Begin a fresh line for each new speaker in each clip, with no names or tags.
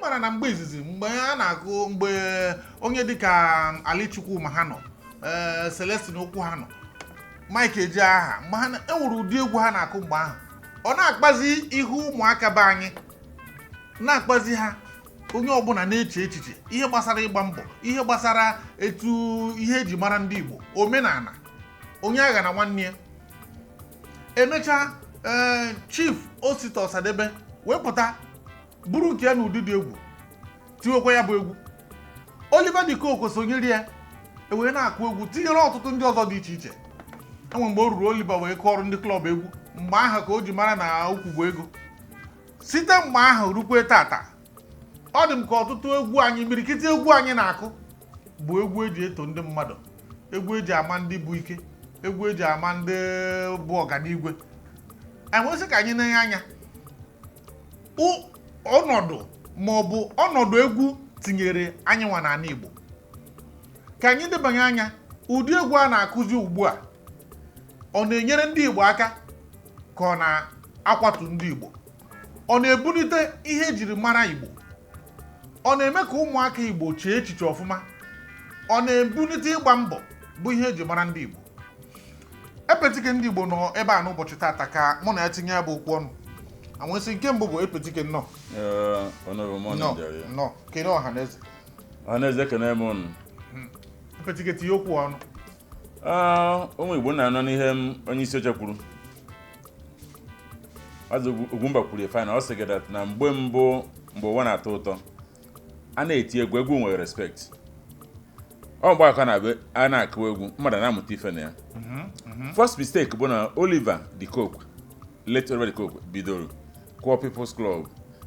ịmara na mgbe izizi mgbe a na-agụ mgbe onye dịka Alichukwu ma ha nọ Celestine Okwu ha nọ Mike eji aha mgbe ha enwere ụdị egwu ha na-akụ mgbe ahụ ọ na-akpazi ihu ụmụaka be anyị na-akpazi ha onye ọbụla na-eche echiche ihe gbasara ịgba mbọ ihe gbasara etu ihe eji mara ndị Igbo omenala onye agha na nwanne ya emecha Chief Osita Ọsadebe wepụta buru nke ya na ụdị dị egwu tiwekwa ya bụ egwu Oliver De Coque sonyere ya wee na-akụ egwu tinyere ọtụtụ ndị ọzọ dị iche iche enwe mgbe o ruru Oliver wee kọọrọ ndị klọb egwu mgbe ahụ ka o ji mara na ukwugbo ego site mgbe ahụ rukwe tata ọ dị m ka ọtụtụ egwu anyị mirikiti egwu anyị na-akụ bụ egwu eji eto ndị mmadụ egwu eji ama ndị bụ ike egwu eji ama ndị bụ ọganigwe enwesị ka anyị na-enye anya ọnọdụ maọbụ ọnọdụ egwu tinyere anyị nwa n'ala Igbo ka anyị debanye anya ụdị egwu a na-akụzi ugbu a ọ na-enyere ndị Igbo aka ka ọ na-akwatu ndị Igbo ọ na-ebulite ihe ejiri mara Igbo ọ na-eme ka ụmụaka Igbo chee echiche ọfụma ọ na-ebulite ịgba mbọ bụ ihe eji mara ndị Igbo Epetike ndị Igbo nọ ebe a n'ụbọchị tata ka mụ na ya tinye ya bụ okwu ọnụ anwesị nke mbụ bụ Epetike nnọọ kene
ọhaneze kene m ụnụ
Epetike tinye okwu ọnụ
ụmụ Igbo na-anọ n'ihe onye isi oche kwuru Maazị Ugwumba kwuru efe na ọ sị gị na mgbe mbụ mgbe ụwa na-atọ ụtọ a na-eti egwu nwere respect ọ mgbe aka a na-akụ egwu mmadụ na-amụta ife na ya first mistake bụ na Oliver De Coque late Oliver De Coque bidoro kụọ People's Club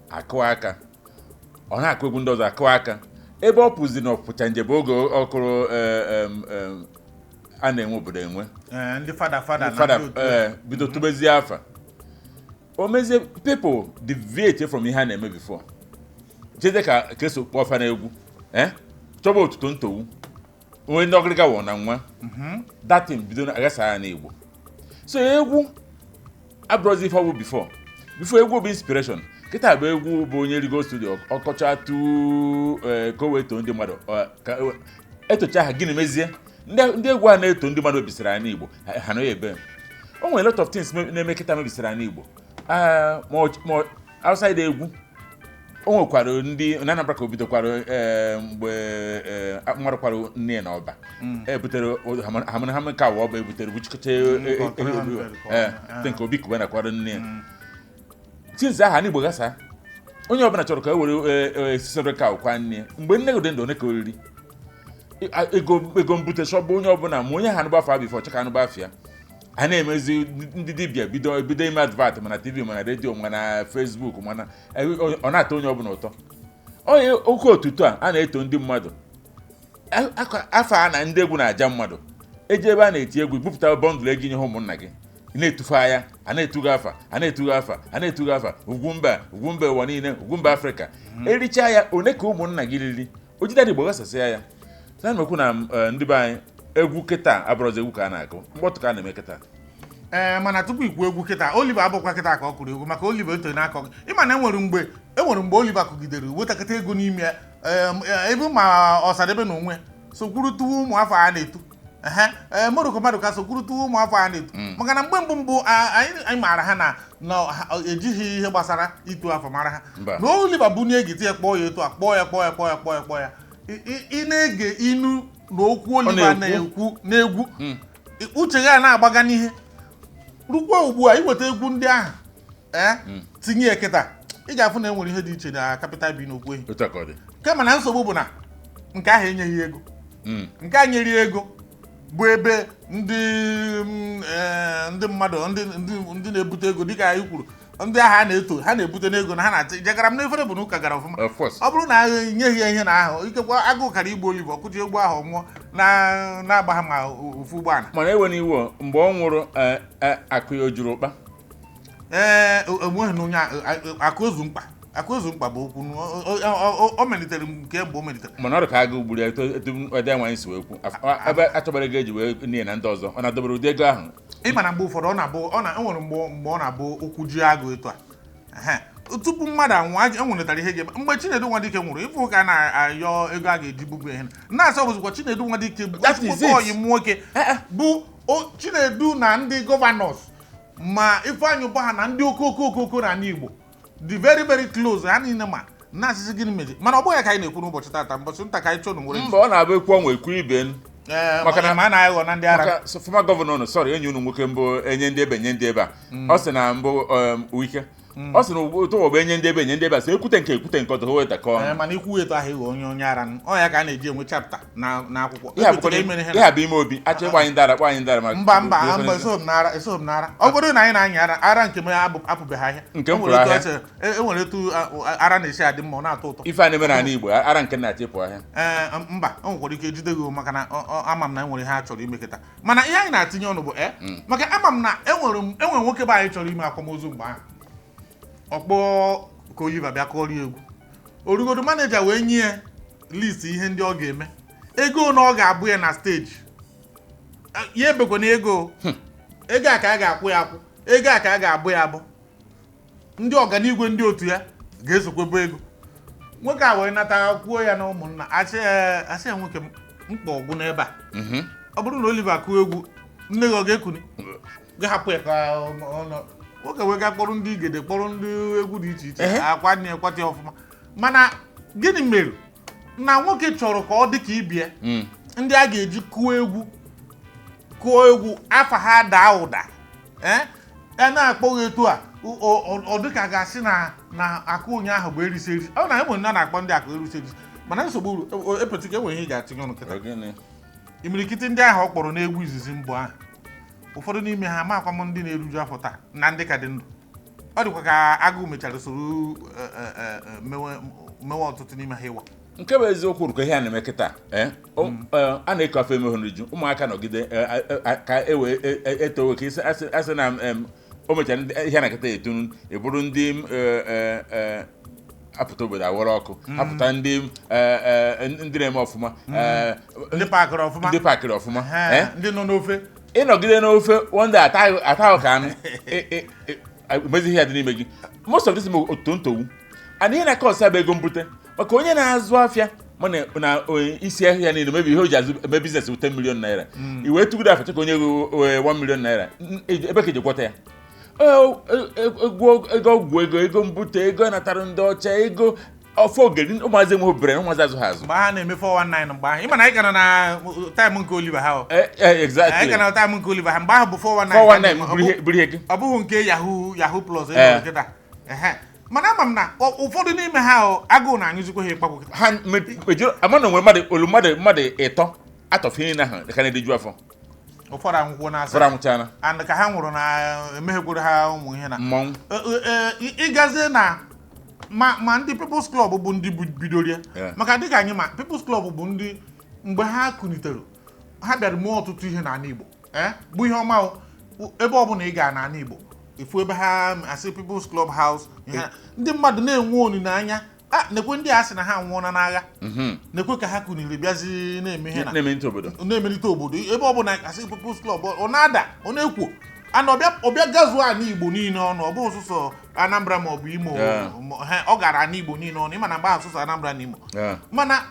akụ aka ọ na-akụ egwu ndị ọzọ akụ aka ebe ọ pụzi na ọpụcha njem oge ọkụrụ a na-enwe obodo enwe
ndị fada
bido tụbezie afa o mezie people deviate from ihe a na-eme before jede ka eso kpọọ fa na egwu chọba otuto ntowu onwe ndị ọgịrịga wọ na nwa datin bido agasa ya n'Igbo so egwu abrozi ife ọbụ before egwu bụ inspiration kịta bụ egwu bụ onye rigo studio ọkọcha tu ka o wee too ndị mmadụ etocha ha gịnị mezie ndị egwu a na-eto ndị mmadụ mebisiri anyị n'Igbo ha nọ ebe o nwere lot of things na-eme kịta mebisiri anyị n'Igbo ma outside egwu o nwekwara ndị na Anambra ka o bidokwara mgbe mmadụ kwara nne na ọba ebutere hamana ka ọba ebutere buchikocha nke obi kuba na kwara nne tinze aha n'Igbo gasa onye ọbụla chọrọ ka e were sisere ka kwa nne mgbe nne gode ndụ one ka oriri ego mbute shọbụ onye ọbụla ma onye ha anụgbafe a bifọ chaka anụgbafe ya a na-emezi ndị dibịa bido ime advert mana TV mana redio mana Facebook mana ọ na-atọ onye ọbụla ụtọ onye oke otuto a na-eto ndị mmadụ afọ a na ndị egwu na-aja mmadụ eji ebe a na-eti egwu bupụta bọndụlụ ego nye ụmụnna gị na-etufe anya a na-etuga afa a na-etuga afa Ugwumba ụwa niile Ugwumba Afrịka ericha ya one ka ụmụnna gị riri ojidadị Igbo ghasasịa ya sana mekwu na ndị be anyị egwu kịta abụrụzi egwu ka a na-akụ mkpọtụ ka a na-eme kịta
mana tupu ikwu egwu kịta Oliver abụkwa kịta ka ọ kụrụ egwu maka Oliver eto n'aka gị ịma na enwere mgbe Oliver kụgidere wetakịta ego n'ime ya ebe ma Ọsadebe na onwe sokwurutu ụmụ afọ a na-eto mmadụ ka sokwurutu ụmụ afọ a na-eto maka na mgbe mbụ anyị maara ha na ejighị ihe gbasara itu afọ mara ha na Oliver bụ na egiti ya kpọọ ya eto a kpọọ ya ị na-ege inu na okwu Oliver na-ekwu n'egwu uche ya na-agbaga n'ihe rukwa ugbu a iweta egwu ndị ahụ tinye ya kịta ị ga-afụ na enwere ihe dị iche na capital bi n'okwu ehi kama na nsogbu bụ na nke ahụ enyeghị ego nke a nyere ego bụ ebe ndị mmadụ ndị na-ebute ego dịka anyị kwuru ndị agha a na-eto ha na-ebute n'ego na ha na-achị jegara m n'efere bụ n'ụka gara ọfụma ọ bụrụ na agha nyeghị ya ihe na ahụ ikekwa agụụ kara igbu Oliver ọkụchi egwu ahụ nwụọ na-agba ha ma ofu ụgbọala
mana ewe n'iwu mgbe ọ nwụrụ akụ ya o juru ụkpa
enweghị na onye akụozu mkpa bụ okwu o melitere nke mgbe o melitere
mana ọ dị ka agụ ugburu ya etu nwaanyị si wee kwu ebe achọbara ego eji wee nye na ndị ọzọ ọ na-adọbere ụdị ego ahụ
ịma na mgbe ụfọdụ enwere mgbe ọ na-abụ okwu ji agụ etu a tupu mmadụ anwụ enweretara ihe ga-eme mgbe Chinedu Nwadike nwụrụ ifu ka na-ayọ ego a ga-eji bubu ihe na-asị ọbụzikwa Chinedu Nwadike bụ ọyị nwoke bụ Chinedu na ndị gọvanọs ma Ifeanyị Ụba na ndị okoko na ndị Igbo dị very very close ha niile ma na-asịsị gịnị meji mana ọ bụghị ka anyị na-ekwu n'ụbọchị tata mbọchị nta ka anyị chọrọ nwere
mba ọ na-abụ ekwu ọnwa ekwu ibe
maka na ma na-aghọ na ndị ara
former governor nọ sorry enyi unu nwoke mbụ enye ndị ebe nye ndị ebe a ọ sị na mbụ Wike ọ sị na ụtụ ọbụ enye ndị ebe a sị ekwute nke ọtọ ha weta kọọ
mana ikwu eto ahụ ịghọ onye ara ọ ya ka a na-eji enwe chapta na akwụkwọ
ihe bụ ime obi achọ ịgba anyị ndara kpọ anyị ndara
mba eso m n'ara ọ bụrụ na anyị na-anya ara nke m apụbeghị ahịa
nke m pụrụ ahịa
enwere etu ara na-esi adị mma ọ na-atọ ụtọ
ife a na-eme n'ala Igbo ara nke na-achịpụ ahịa
mba o nwekwara ike ejide gị maka na ama m na enwere ihe a chọrọ imekọta mana ihe anyị na-atinye ọnụ bụ maka ama m na enwere nwoke be anyị chọrọ ime akwamozu mgbe ahụ ọkpọ ka Oliver bịa kọrọ egwu orugodo maneja wee nye ya list ihe ndị ọ ga-eme ego na ọ ga-abụ ya na steji ya ebekwa na ego a ka a ga-akwụ ya akwụ ego a ka a ga-abụ ya abụ ndị ọganigwe ndị otu ya ga-esokwebe ego nwoke a wee nata kwuo ya na ụmụnna asị ya nwoke mkpa ọgwụ n'ebe a ọ bụrụ na Oliver kụọ egwu nne gị ọ ga-ekuni ga-hapụ ya ka nwoke wee ga kpọrọ ndị igede kpọrọ ndị egwu dị iche iche akwa nne ekwatị ọfụma mana gịnị mere na nwoke chọrọ ka ọ dị ka ibie ndị a ga-eji kụọ egwu afa ha daa ụda na-akpọghị etu a ọ dịka ga-asị na akụ ụnyaahụ bụ eriseri ọ na enwe nna na-akpọ ndị akụ eriseri mana nsogbu epetụka enweghị ihe ga-atinye ọnụ kịta imirikiti ndị ahụ ọ kpọrọ n'egwu izizi mbụ ahụ ụfọdụ n'ime ha amakwa m ndị na-eruju afọ taa na ndị ka dị ndụ ọ dịkwa ka agụụ mechara soro mewe ọtụtụ n'ime ha ịwa
nke bụ eziokwu rụkọ ihe a na-eme kịta a na-eko afọ emehụ nriju ụmụaka nọgide ka etowe ka asị na o mechara ihe na kịta etonu eburu ndị apụta obodo awọrọ ọkụ apụta ndị na-eme ọfụma
ndị paakịrị ọfụma ndị nọ n'ofe
ịnọgide n'ofe wonde ataghị ka anụ mezi ihe ya dị n'ime gị most of this is otu ntogbu and ihe na-aka ọsa bụ ego mbute maka onye na-azụ afịa na isi ahịa niile mebi ihe o ji azụ eme biznes bụ 10 million naira i wee tụgide afọ chekwa onye ego 1 million naira ebe ka eji gwọta ya ego ego mbute ego natara ndị ọcha ego ọfọ ogeri ụmụazị enwe obere ụmụazị azụ ha azụ
mgbe ha na-eme 419 mgbe ahụ ịma na anyị gara na taịm nke Oliver ha
exactly
anyị gara na taịm nke Oliver ha mgbe ahụ bụ 419
buru ihe gị
ọ bụghị nke Yahoo Plus kịta mana ama m na ụfọdụ n'ime ha agụụ na-anyụzikwa ha ịkpagbu kịta
ha ama na nwere mmadụ ịtọ atọfe na ha ka na-edeju afọ
ụfọdụ anwụkwọ na-asị
anwụchana
and ka ha nwụrụ na emeghekwuru ha ụmụ ihe na
mmọnwụ
ịgazie na ma ndị People's Club bụ ndị bidoro ya maka dịka anyị ma People's Club bụ ndị mgbe ha kunitere ha bịara mụọ ọtụtụ ihe n'ala Igbo bụ ihe ọma ebe ọ bụla ị ga n'ala Igbo ifu ebe ha asị People's Club House ndị mmadụ na-enwe olileanya nekwe ndị a sị na ha nwụọna n'agha nekwe ka ha kuniri bịazi na-eme ihe na-emelite obodo ebe ọ bụla asị People's Club ọ na-ada ọ na-ekwo ana ọbịa gazuo ala Igbo niile ọnụ ọ bụ ọsụsọ Anambra ma ọ bụ Imo ọ gara ala Igbo niile ọnụ ịma na mgbe asụsọ Anambra na Imo mana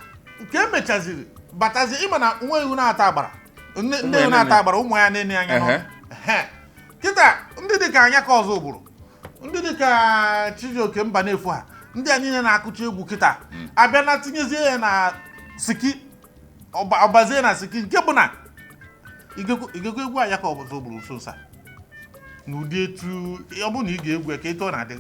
nke emechaziri batazi ịma na nwa ewu na-ata agbara nne ewu na-ata agbara ụmụ ya na-ene anya n'ọnụ kịta ndị dịka anya ka ọzọ bụrụ ndị dịka Chijioke mba na-efu ha ndị a niile na-akụchi egwu kịta abịa na tinyezie ya na siki ọbazie na siki nke bụ na igekwa egwu anya ka ọzọ bụrụ nso nsa n'ụdị etu ọ bụ na ị ga-egwu ka etu ọ na-adị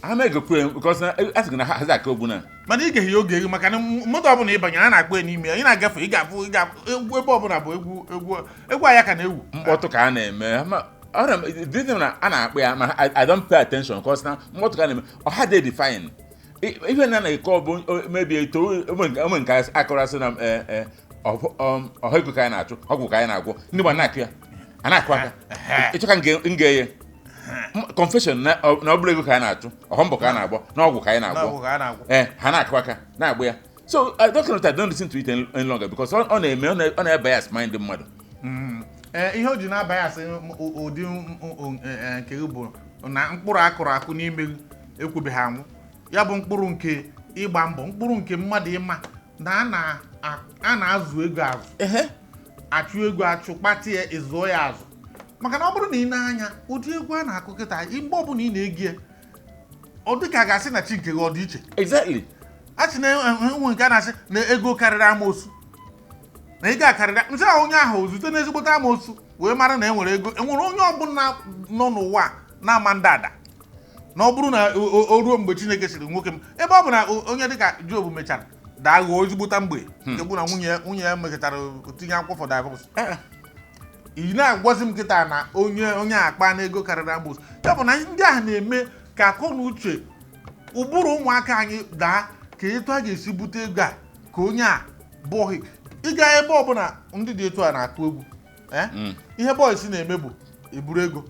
ha na-egekwe because a sị na ha hazi aka ogwu na
mana ị ga-ehi oge gị maka na moto ọbụla ị banyere a na-akpọ ya n'ime ya ị na-agafe ị ga-afụ egwu ebe ọbụla bụ egwu anya ka na-ewu
mkpọtụ ka a na-eme na a na-akpọ ya ma I don't pay attention because na mkpọtụ ka a na-eme ọha dị define ihe na-eke ọ bụ mebi eto ome nke akọrọ asị na ọha ego ka anyị na-achụ ọgwụ ka anyị na-agwọ ndị gba na-akụ ya a na-akụ aka ịchọ ka nge confession na ọ bụla ego ka anyị na-achụ ọhọmbọ ka a na-agbọ na ọgwụ ka anyị na-agwọ ha na-akụ aka na-agba ya so I don't listen to it any longer because ọ na-ebias mind mmadụ
ihe o ji na-abias ụdị nke bụ na mkpụrụ akụrụ akụ n'ime ekwubeghị anwụ ya bụ mkpụrụ nke ịgba mbọ mkpụrụ nke mmadụ ịma na a na-azụ ego azụ achụ ego achụ kpati ya ịzụọ ya azụ maka na ọ bụrụ na ị na-anya ụdị egwu a na-akụ kịta mgbe ọbụla ị na-egi ya ọ dị ka a ga-asị na chi nke gị ọ dị iche
exactly
achị na enwe nke a na-asị na ego karịrị amoosu na ego akarịrị nsị ahụ onye ahụ zute n'ezigbote amoosu wee mara na enwere ego enwere onye ọbụla nọ n'ụwa na-ama ndada na ọ bụrụ na o ruo mgbe Chineke siri nwoke m ebe ọ bụ na onye dịka Job mechara daa ghọọ ezigbota mgbe nke bụ na nwunye ya mekọtara tinye akwụkwọ for divorce ị na-agwazi m nkịta na onye akpa na ego karịrị amoosu ya bụ na ndị ahụ na-eme ka akọ na uche ụbụrụ ụmụaka anyị daa ka etu a ga-esi bute ego a ka onye a bụghị ịga ebe ọbụla ndị dị etu a na-akụ egwu ihe bọysi na-eme bụ eburu ego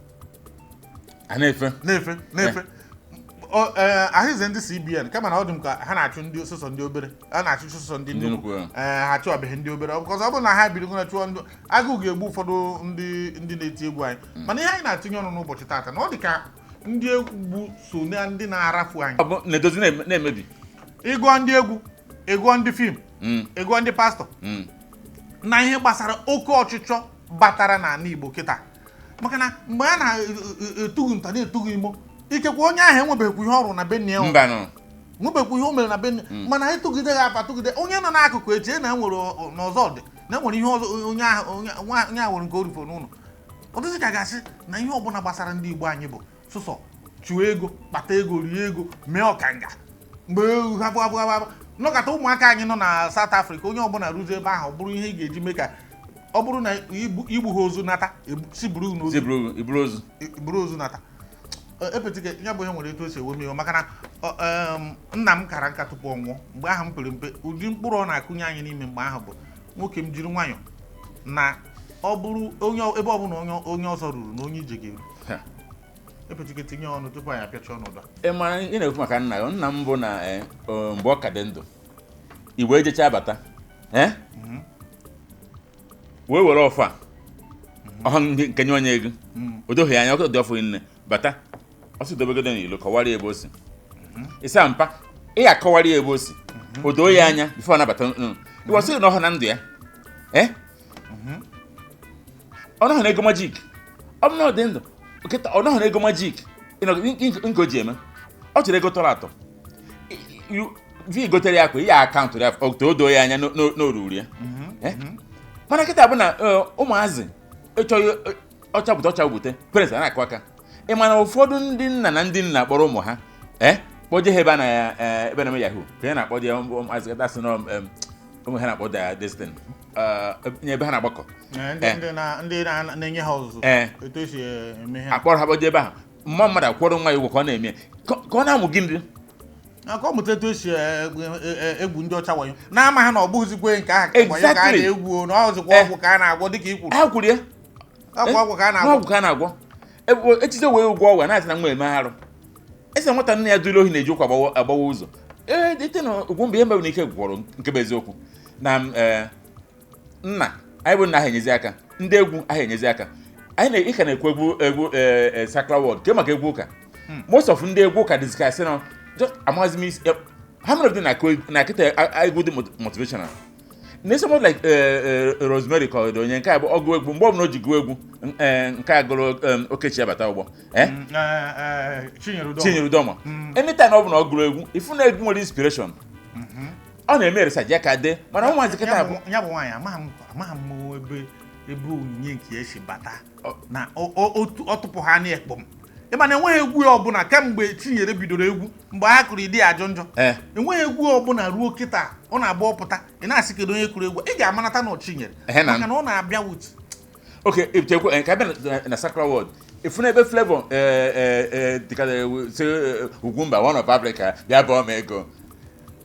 na-efe ahịze ndị CBN kama na ọ dị m ka ha na-achụ ndị osụsọ ndị obere a na-achụ osụsọ ndị nnukwu ha chụọbeghị ndị obere ọkọzọ ọ bụrụ na ha bido na chụọ ndị agụụ ga-egbu ụfọdụ ndị na-eti egwu anyị mana ihe anyị na-atinye ọnụ n'ụbọchị taata na ọ dị ka ndị egwu so na ndị na-arafu anyị
na-edozi na-emebi
ịgụọ ndị egwu ịgụọ ndị fim ịgụọ ndị pastọ na ihe gbasara oke ọchịchọ batara n'ala Igbo kịta maka na mgbe a na-etughị nta na-etughị imo ikekwe onye ahụ enwebeghịkwa ihe ọrụ na benni ahụ nwebekwa ihe o mere na benni mana ịtụgide ya apa tụgide onye nọ n'akụkụ eche na enwere n'ọzọ dị na enwere ihe ọzọ onye ahụ nwere nke o rifo n'ụlọ ọ dịzị ka gasị na ihe ọbụla gbasara ndị Igbo anyị bụ sụsọ chụọ ego kpata ego rie ego mee ọkanga mgbe ha nọkọta ụmụaka anyị nọ na South Africa onye ọbụla rụzi ebe ahụ bụrụ ihe ị ga-eji mee ka ọ bụrụ na igbu ha ozu nata si buru ozu nata epetike ya bụ ihe nwere etu o si ewe m iwe maka na nna m kara nka tupu ọ nwụọ mgbe ahụ m pere mpe ụdị mkpụrụ ọ na-akụnye anyị n'ime mgbe ahụ bụ nwoke m jiri nwayọọ na ọ bụrụ ebe ọbụla onye ọzọ ruru na onye ije ga-eru epetike tinye ọnụ tupu anyị apịacha ọnụ ụda
mara ị na-ekwu maka nna m bụ na mgbe ọ ka dị ndụ Igbo ejecha bata wee were ọfọ a ọhụ nke nye onye ego o doghị anya ọkụ dị ọfọ nne bata ọ sị dobegodo n'ilo kọwara ebe o si ịsa mpa ị ya akọwara ebe o si o doo ya anya bifo ọ nabata ịwa sị na ọhụ na ndụ ya ọ nọghị na ego majik ọ bụ na ọ dị ndụ nkịta ọ nọghị na ego majik nke o ji eme ọ chọrọ ego tọrọ atọ vi gotere ya akwa ya akaụntụ ya o doo ya anya n'oruru ya mana nkịta bụ na ụmụazị ọchagbute parents a na-akụ aka ị ma na ụfọdụ ndị nna na ndị nna kpọrọ ụmụ ha kpọje ha ebe na yahoo ka ya na-akpọ dị ụmụazị kata sị na ụmụ ha na-akpọ da destin nye ebe ha na-agbakọ
ndị na-enye ha ọzụzụ etu esi eme ha
akpọrọ ha kpọje ebe ahụ mma mmadụ akwọrọ nwa ya ụgwọ ka ọ na-eme ka ọ na-amụ gị nri
aka ọ mụta etu esi egwu ndị ọcha wayo na-ama ha na ọ bụghịzikwe nke ahụ ka a na-egwu na ọzụkwa ọgwụ ka a na-agwọ dịka i kwuru
ha kwuru ya
ọgwụ ka a
na-agwọ echiche wee ụgwọ ọgwụ na-asị na nwa eme arụ esi nwata nna ya dụrụ ohi na-eji ụkwa agbawa ụzọ dịte na Ugwumba ihe mebụ n'ike gwọrọ nke bụ eziokwu na nna anyị bụ nna ahụ enyezi aka ndị egwu ahụ enyezi aka anyị ịka na-ekwu egwu Sacred Word ke maka egwu ụka most of ndị egwu ụka dịzika sị na amaghịzi m isi ha mere dị na kịta egwu dị motivational na someone like Rosemary ka onye nke a bụ ọgụ egwu mgbe ọbụla o ji gụọ egwu nke a gụrụ Okechi abata ụgbọ Chinyere Udoma anytime ọ bụla ọ gụrụ egwu ifu na egwu nwere inspiration ọ na-eme research ya ka dị mana ụmụazị kịta bụ
ya bụ nwaanyị amaghị m ebe onyinye nke ya si bata na ọ tụpụ ha na ekpom ịma na enweghị egwu ọbụla kemgbe Chinyere bidoro egwu mgbe ha kụrụ ịdị ajọ njọ enweghị egwu ọbụla ruo kịta ọ na-agba ọpụta ị na-asị kedu onye kụrụ egwu ị ga-amanata na Chinyere maka na ọ na-abịa wut
okay nke abịa na Sacred Word ifu na ebe Flavour Ugwumba one of Africa bịa bụọ m ego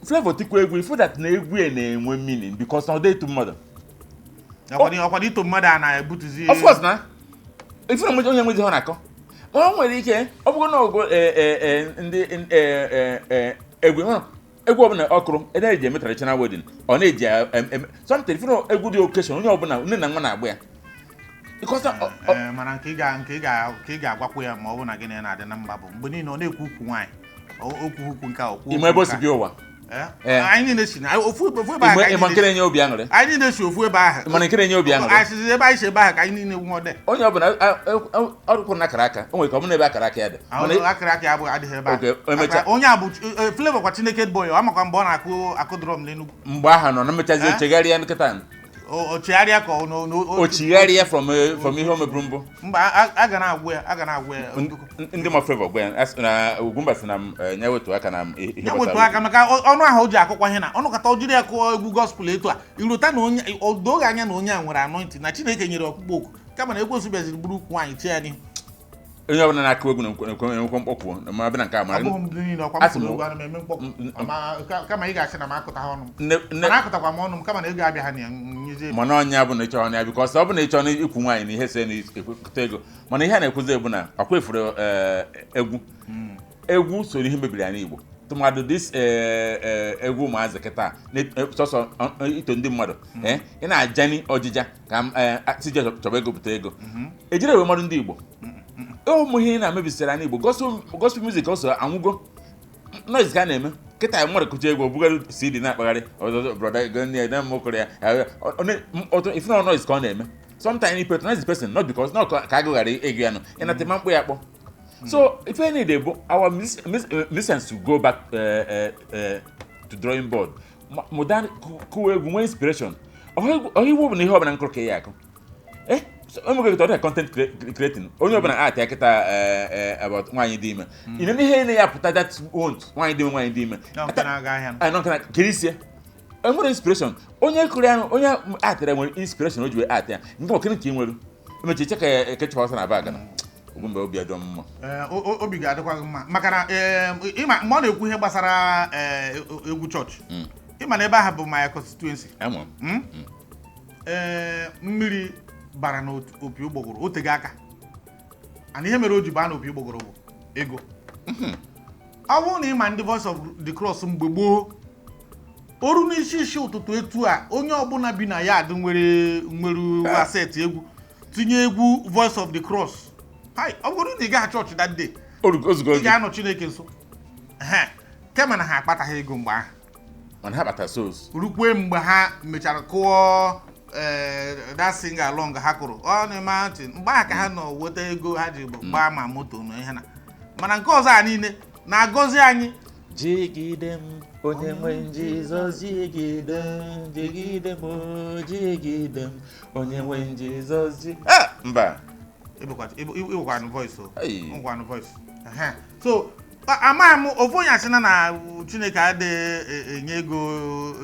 Flavour tikwa egwu ifu that na egwu na-enwe meaning because na ọ dị etu mmadụ
ọkwado ito mmadụ a na-ebutuzi
of course na ifu na onye nwezi ọ na-akọ ọ nwere ike ọ bụrụ na ọgụ ndị egwu ọbụla ọkụrụ na-eji eme traditional wedding ọ na-eji something ifu na egwu dị occasion onye ọbụla nne na nwa na-agba ya
mana nke ị ga-agwakwa ya ma ọ bụ na gịnị na-adị na mba bụ mgbe niile ọ na-ekwu ukwu nwaanyị okwu nke okwu
ime ebe si bi ụwa
anyị na-esi na ofu ebe ahụ
ịma nkere enye obi aṅụrị
anyị na-esi ofu ebe ahụ
ịma nkere enye obi aṅụrị
asịsị ebe anyị si ebe ahụ ka anyị niile nwode
onye ọbụla ọrụkwụ na akara aka o nwere ka ọ bụ na ebe akara aka ya dị
akara aka ya bụ adịghị ebe ahụ onye a bụ Flavor kwa Chineke boy ọ makwa mgbe ọ na-akụ drum n'Enugu
mgbe ahụ nọ na mmechazi ochegharịa nkịta
ochigharịa ka
ochigharịa from ihe o meburu mbụ
mba a ga na-agwụ ya
ndị ma Flavor gwa ya na Ugwumba si na nye wetu aka na ihe
wetu aka maka ọnụ ahụ o ji akụkwa ihe na ọnụ kata o jiri ya kụọ egwu gospel etu a irota na onye odoghị anya na onye a nwere anointing na Chineke nyere ọkpụkpọ oku kama na ekwensu bịaziri buru ukwu nwaanyị tie ya n'ihu
onye ọbụla na-akụ egwu na-enwekwa mkpọkwu ma bịa na nke a mara
kama ị ga-asị na m akụta ha ọnụ mana akụtakwa m ọnụ m kama na ego abịa ha na nyezi
mana ọnya bụ na ịchọ ọnya bikọs ọ bụ na ịchọ ikwu nwaanyị na ihe se na ekekọta ego mana ihe a na-ekwuzi ebu na akwa efuru egwu so ihe mebiri anyị Igbo tụmadụ dis egwu ụmụazị kịta sọsọ ito ndị mmadụ ị na-ajani ọjịja ka si je chọba ego pụta ego ejire ewe mmadụ ndị Igbo ụmụ ihe na-emebisara anyị Igbo gospel music ọsọ anwụgo noise ka na-eme kịta mmadụ kụcha egwu obugara CD na-akpagharị brother okoro ya if not noise ka ọ na-eme sometimes he patronize the person not because not ka agụghara ego ya nọ ịnata ma mkpụ ya kpọ so if any day our musicians to go back to drawing board modern kụwa egwu nwee inspiration ọhịgwo bụ na ihe ọbụla nkụrụ ka ya akụ omegogịta content creating onye ọbụla art ya kịta about nwaanyị dị ime ine n'ihe na ya pụta that won't nwaanyị dị ime kere isi enwere inspiration onye kụrụ ya onye atịra nwere inspiration o ji wee art ya nke okene ka ị nwere emechi iche ka ekechapụsa na baga Ugwumba obi adọ mma
obi ga-adịkwa mma maka na ịma mgbe ọ na-ekwu ihe gbasara egwu chọọchị ịma na ebe ahụ bụ my constituency mmiri bara n'opi ụgbọgụrụ otego aka ana ihe mere o ji baa n'opi ụgbọgụrụ bụ ego ọ bụrụ na ịma ndị Voice of the Cross mgbe gboo oru n'isi ụtụtụ etu a onye ọbụla bi na ya adị nwere aseti egwu tinye egwu Voice of the Cross ọ bụrụ na ị gaa chọọchị that day ị ga-anọ Chineke nso kema na ha akpataghị ego mgbe ahụ
mana ha kpata souls
rukwe mgbe ha mechara kụọ that sing along ha kụrụ ọ na-eme ntị mgbe ahụ ka ha nọ weta ego ha ji gbaa ma moto na ihe na mana nke ọzọ a niile na-agọzi anyị
jigide m onye nwe Jizọs jigide m jigide m jigide m onye nwe Jizọs mba
ịbụkwanụ voice so amaghị m ofu onye asị na Chineke adịghị enye ego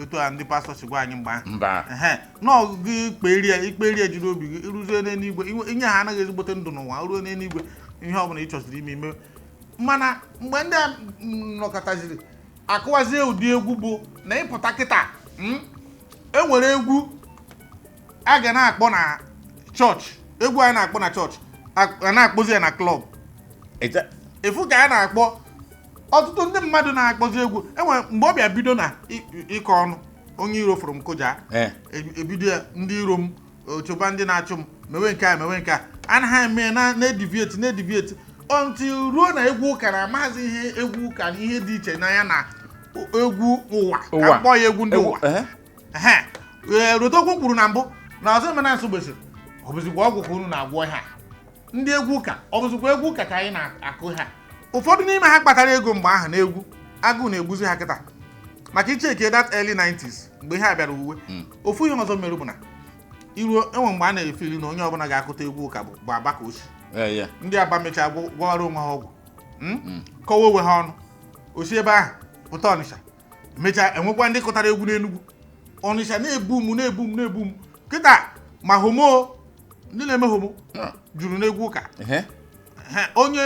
etu a ndị pastọ si gwa anyị mgbe ahụ n'ọgụgụ ikperie jiri obi gị ruzie n'eluigwe inye ha anaghị ezigbote ndụ n'ụwa ruo n'eluigwe ihe ọbụla ị chọsiri ime mana mgbe ndị a nọkọtaziri akụwazie ụdị egwu bụ na ịpụta kịta enwere egwu a ga na-akpọ na chọọchị egwu anyị na-akpọ na chọọchị a na-akpọzi ya na klọb efu ka ya na-akpọ ọtụtụ ndị mmadụ na-akpọzi egwu enwere mgbe ọ bịa bido na ịkọ ọnụ onye iro fụrụ m kụja ebido ya ndị iro m chụba ndị na-achụ m mewe nke a anaghị eme na-edivieti until ruo na egwu ụka na amaghịzi ihe egwu ụka na ihe dị iche n'anya na egwu ụwa ka mkpọ ya egwu ndị ụwa Rotokwu kwuru na mbụ na ọzọ mena nsụ gbesịrị ọ bụzikwa ọgwụ ka unu na-agwọ ha ndị egwu ụka ọ bụzikwa egwu ụka ka anyị na-akụ ha ụfọdụ n'ime ha kpatara ego mgbe ahụ na egwu agụụ na-egbuzi ha kịta maka icheke that early 90s mgbe ha bịara uwe ofu ihe ọzọ mere bụ na iruo enwe mgbe a na-efeli na onye ọbụla ga-akụta egwu ụka bụ aba ka osi ndị aba mechaa gwọwara onwe ha ọgwụ kọwa onwe ha ọnụ osi ebe ahụ pụta Ọnịsha emechaa enwekwa ndị kụtara egwu n'Enugu Ọnịsha na-ebu m kịta ma homo ndị na-eme homo juru n'egwu ụka onye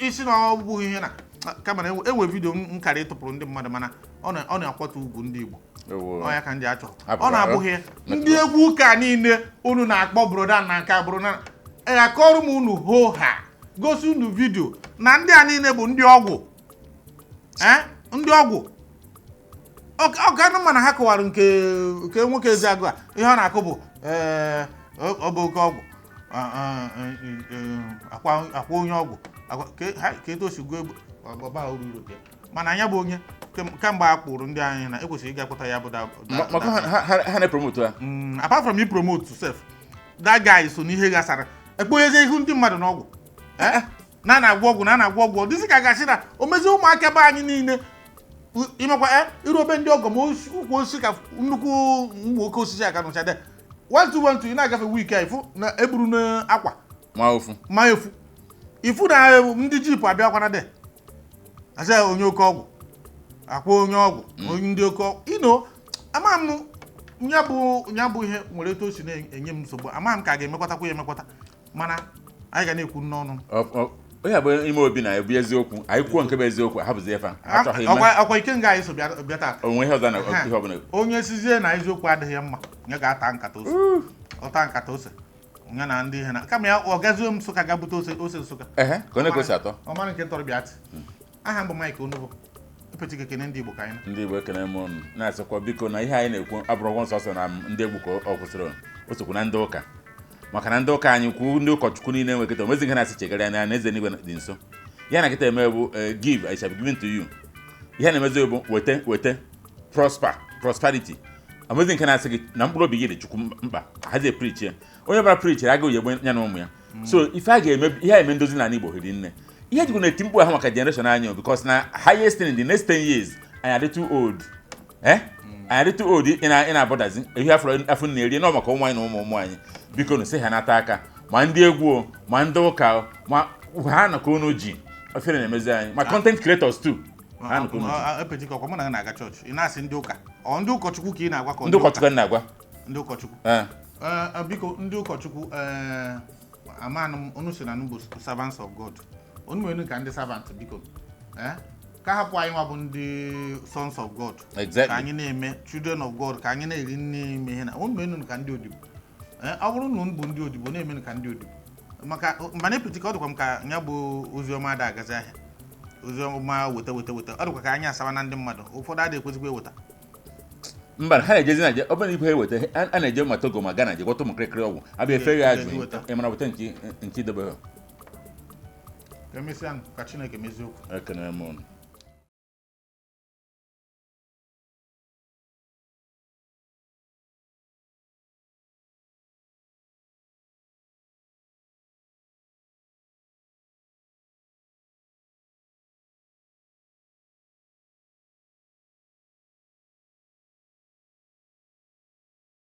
isi na ọ bụghị ihe na kama na enwe vidio nkara ịtụpụrụ ndị mmadụ mana ọ na-akwatu ugwu ndị Igbo ọ ya ka ndị achọ ọ na-abụghị ndị egwu ụka niile unu na-akpọ broda na nke abụrụ na akọrọ m unu ho ha gosi unu vidio na ndị a niile bụ ndị ọgwụ ndị ọgwụ ọganụ mana ha kọwara nke nwoke Eziagụ a ihe ọ na-akụ bụ ọ bụ oke ọgwụ akwa onye ọgwụ ka etu o si gụọ ọba uru mana anya bụ onye kemgbe a kpụrụ ndị anyị na ekwesịrị ịga kpụta ya bụ
maka ha na-promote ya
apart from promote self that guy so n'ihe gasara ekpoghezi ihu ndị mmadụ n'ọgwụ na-agwọ ọgwụ na-agwọ ọgwụ dịsị ka gasị na o mezi ụmụaka be anyị niile imekwa iru obe ndị ọgọ ma ukwu osisi ka nnukwu ụmụ oke osisi aka nụcha de 1212 ị na-agafe wiiki a ifu na eburu n'akwa ma efu ifu na ndị jip abịakwana de asa onye oke ọgwụ akwa onye ọgwụ onye ndị oke ọgwụ ino ama m nya bụ ihe nwere etu o si na-enye m nsogbu ama m ka a ga-emekọtakwa ya emekọta mana anyị ga na-ekwu n'ọnụ
onye bụ ime obi na-ebu eziokwu anyị kwuo nke bụ eziokwu hapụzi efe achọghị
ọkwa ike nga anyị so bịa taa
onwe ihe ọzọ na ihe ọbụla
onye sizie na eziokwu adịghị mma ya ga-ata nkata ose ọta nkata ose ya na ndị ihe na kama ya ọ gazie m Nsụka ga bute ose Nsụka
ka onye kwesị atọ
ọ mara nke tọrọ bịa aha mbụ Mike Onubo epechike kene ndị Igbo ka anyị
ndị Igbo ekene m ọnụ na-asịkwa biko na ihe anyị na-ekwu abụrụ nsọsọ na ndị egwu ka ọ kwụsịrị o sokwu na ndị ụka maka na ndị ụka anyị kwu ndị ụkọchukwu niile nwekịta omezi nke na-asị chegara anya na eze n'igwe dị nso ya na kịta eme bụ give I shall be given to you ihe na-emezi bụ weta prosperity omezi nke na-asị gị na mkpụrụ obi gị dị chukwu mkpa hazie preach ya onye bara preach aga oyi egbe ya na ụmụ ya so ife a ga-eme ihe a eme ndozi n'ala Igbo hiri nne ihe jikwu na-eti mkpu ahụ maka generation anyị because na highest in the next 10 years anyị adị too old anyị too old ị na-abọdazi ihe afọ na-eri nọ maka ụmụ anyị na ụmụ anyị biko na sị ha nata aka ma ndị egwu ma ndị ụka ma ha na ka unu ji ofere na-emezi anyị ma content creators too ha na ka unu ji
epechike ọkwa mụ na na-aga chọọchị ị na-asị ndị ụka ndị ụkọchukwu ka ị na-agwa ka
ndị ụkọchukwu na-agwa
ndị ụkọchukwu biko ndị ụkọchukwu amanụ m unu si na bụ servants of God unu nwere ka ndị servant biko ka hapụ anyị nwa bụ ndị sons of God ka anyị na-eme children of God ka anyị na-eri nne ime ihe na unu nwere ka ndị odibo ọ bụrụ na unu bụ ndị odibo na-eme ka ndị odibo maka mgbe na-epụta ka ọ dịkwa m ka ya bụ oziọma ada agazi ahịa oziọma weta ọ dịkwa ka anyị asawa na ndị mmadụ ụfọdụ adịghị ekwezigbo eweta
mba ha na-ejezi na ọ bụrụ ibu ha eweta a na-eje ma Togo ma Ghana je gwọta ụmụ kịrịkịrị ọgwụ abịa efeghị azụ ịmara weta nke idebe ha
ka emesịa ka Chineke mezie okwu
ekene m ọnụ